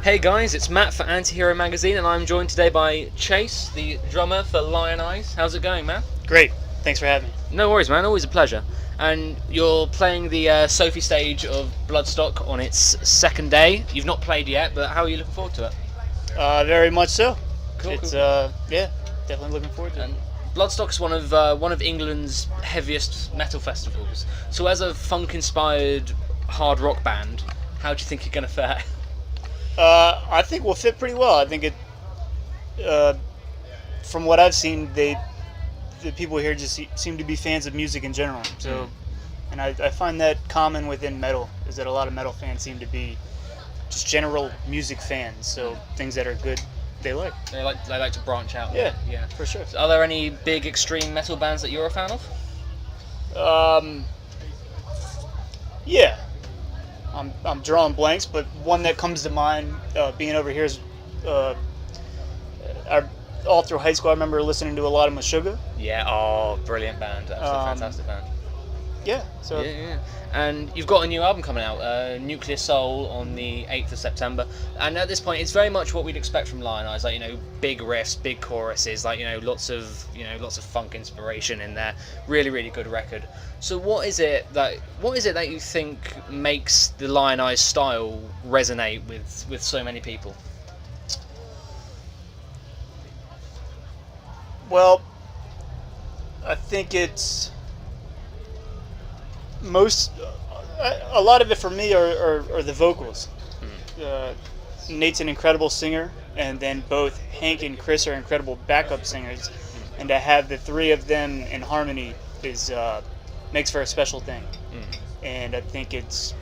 Hey guys, it's Matt for Antihero magazine, and I'm joined today by Chase, the drummer for Lionize. How's it going, man? Great. Thanks for having me. No worries, man. Always a pleasure. And you're playing the Sophie stage of Bloodstock on its second day. You've not played yet, but how are you looking forward to it? Very much so. Cool. It's yeah, definitely looking forward to it. And Bloodstock's one of England's heaviest metal festivals. So as a funk-inspired hard rock band, how do you think you're going to fare? I think we'll fit pretty well. I think it. From what I've seen, the people here just seem to be fans of music in general. So, and I find that common within metal, is that a lot of metal fans seem to be just general music fans. So things that are good, they like. They like to branch out. Yeah, yeah, for sure. So are there any big extreme metal bands that you're a fan of? Yeah. I'm drawing blanks, but one that comes to mind, being over here, is all through high school. I remember listening to a lot of Meshuggah. Yeah, brilliant band, absolutely fantastic band. Yeah, so yeah. And you've got a new album coming out, Nuclear Soul, on the 8th of September. And at this point, it's very much what we'd expect from Lionize, like, big riffs, big choruses, like, lots of funk inspiration in there. Really, really good record. So what is it that you think makes the Lionize style resonate with so many people? Well, I think it's a lot of it for me are the vocals. Nate's an incredible singer, and then both Hank and Chris are incredible backup singers, and to have the three of them in harmony is makes for a special thing. And I think it's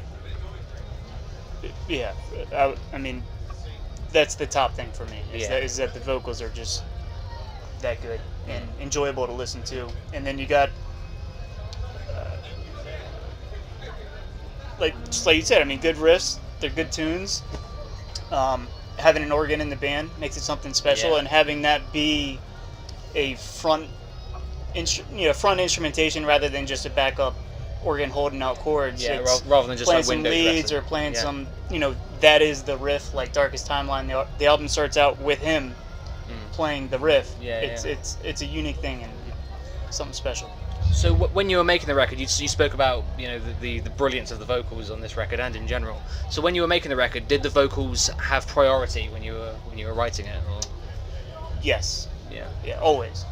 I mean that's the top thing for me is that the vocals are just that good and enjoyable to listen to. And then you got just like you said, I mean, good riffs, they're good tunes. Having an organ in the band makes it something special, and having that be a front instrumentation rather than just a backup organ holding out chords. Yeah, rather than just playing like some Windows leads or playing some, that is the riff. Like Darkest Timeline, the album starts out with him playing the riff. It's a unique thing and something special. So when you were making the record, you spoke about the brilliance of the vocals on this record and in general. So when you were making the record, did the vocals have priority when you were writing it? Or? Yes. Yeah, always.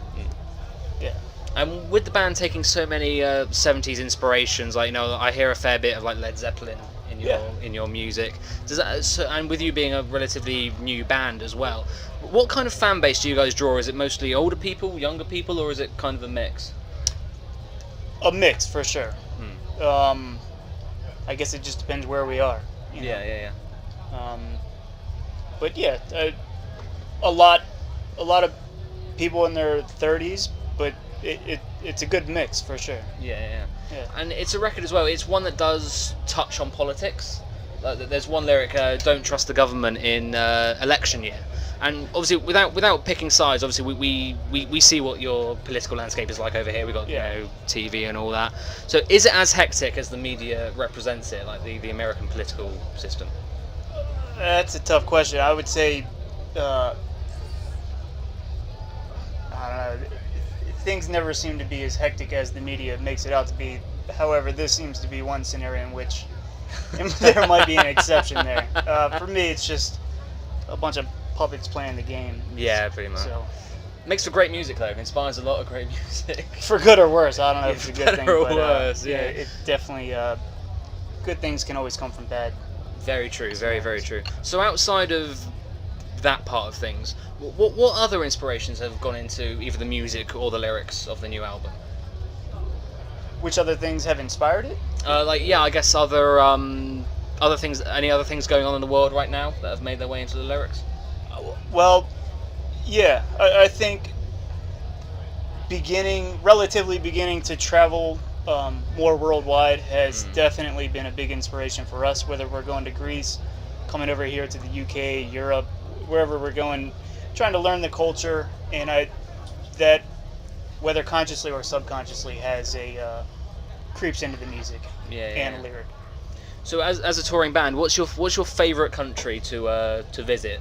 Yeah. And with the band taking so many 70s inspirations, like I hear a fair bit of like Led Zeppelin in your music. Does that, and with you being a relatively new band as well, what kind of fan base do you guys draw? Is it mostly older people, younger people, or is it kind of a mix? A mix, for sure. I guess it just depends where we are. Yeah. But yeah, a lot of people in their 30s, but it's a good mix for sure. Yeah. And it's a record as well. It's one that does touch on politics. There's one lyric, "Don't trust the government in election year." And obviously, without picking sides, obviously we see what your political landscape is like over here. We've got TV and all that. So is it as hectic as the media represents it, like the American political system? That's a tough question. I would say, I don't know. Things never seem to be as hectic as the media makes it out to be. However, this seems to be one scenario in which there might be an exception there. For me, it's just a bunch of puppets playing the game. Yeah, pretty much. So, makes for great music though. It inspires a lot of great music. For good or worse, I don't know if it's a good thing, or but worse, it definitely good things can always come from bad. Very true. Very true. So outside of that part of things, what other inspirations have gone into either the music or the lyrics of the new album? Which other things have inspired it? I guess other things. Any other things going on in the world right now that have made their way into the lyrics? Well, yeah, I think relatively beginning to travel more worldwide has definitely been a big inspiration for us. Whether we're going to Greece, coming over here to the UK, Europe, wherever we're going, trying to learn the culture, and that whether consciously or subconsciously has creeps into the music and lyric. So as a touring band, what's your favourite country to visit?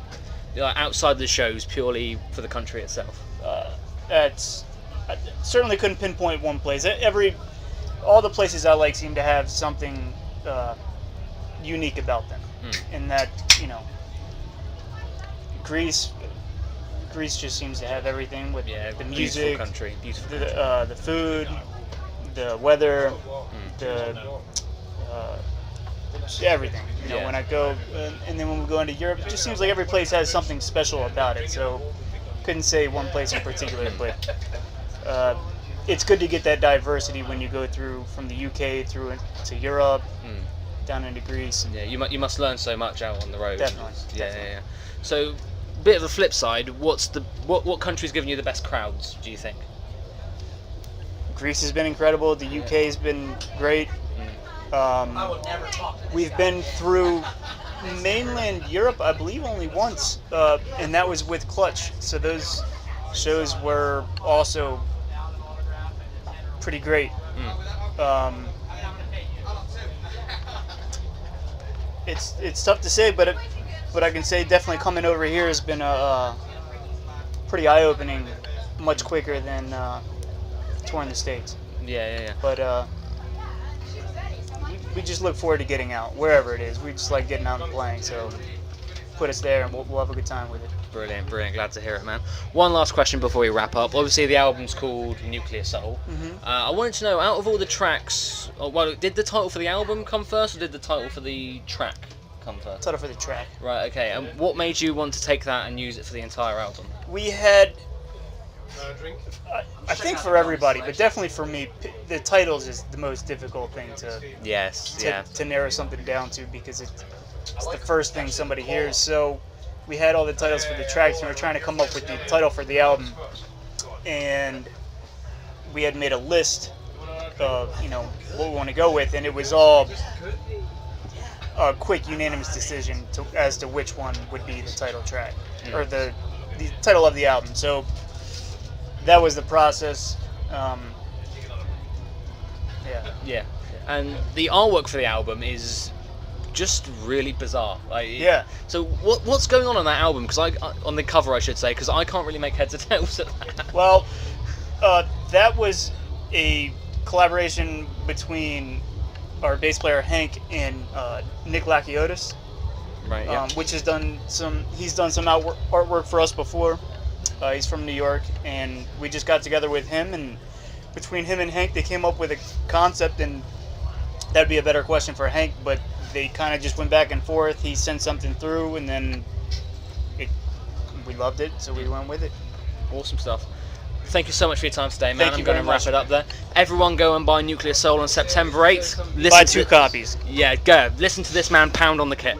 Like outside the shows, purely for the country itself. I certainly couldn't pinpoint one place. All the places I like seem to have something unique about them. In that, Greece just seems to have everything with the music, country, beautiful the food, the weather, everything. When I go, and then when we go into Europe, it just seems like every place has something special about it. So, couldn't say one place in particular, but it's good to get that diversity when you go through from the UK through to Europe, down into Greece. Yeah, you must learn so much out on the road. Definitely. Yeah. So, bit of a flip side. What country's given you the best crowds? Do you think? Greece has been incredible. The UK has been great. We've been through mainland Europe, I believe, only once, and that was with Clutch. So those shows were also pretty great. It's tough to say, but I can say definitely coming over here has been pretty eye-opening, much quicker than touring the States. Yeah. But we just look forward to getting out, wherever it is. We just like getting out and playing, so put us there and we'll have a good time with it. Brilliant. Glad to hear it, man. One last question before we wrap up. Obviously, the album's called Nuclear Soul. I wanted to know, out of all the tracks, did the title for the album come first, or did the title for the track come first? Title for the track. Right, okay. And what made you want to take that and use it for the entire album? We had, I think for everybody, but definitely for me, the titles is the most difficult thing to narrow something down to, because it's the first thing somebody hears. So we had all the titles for the tracks, and we were trying to come up with the title for the album. And we had made a list of, what we want to go with, and it was all a quick, unanimous decision as to which one would be the title track, or the title of the album. So that was the process. Yeah. And the artwork for the album is just really bizarre. So what's going on that album? Because on the cover, I should say, because I can't really make heads or tails of that. Well, that was a collaboration between our bass player Hank and Nick Lakiotis, right? Yeah. Which he's done some artwork for us before. He's from New York, and we just got together with him, and between him and Hank, they came up with a concept, and that'd be a better question for Hank, but they kind of just went back and forth. He sent something through, and then we loved it, so we went with it. Awesome stuff. Thank you so much for your time today, man. I'm going to wrap it up there. Everyone go and buy Nuclear Soul on September 8th. Buy 2 copies. Yeah, go. Listen to this man pound on the kit.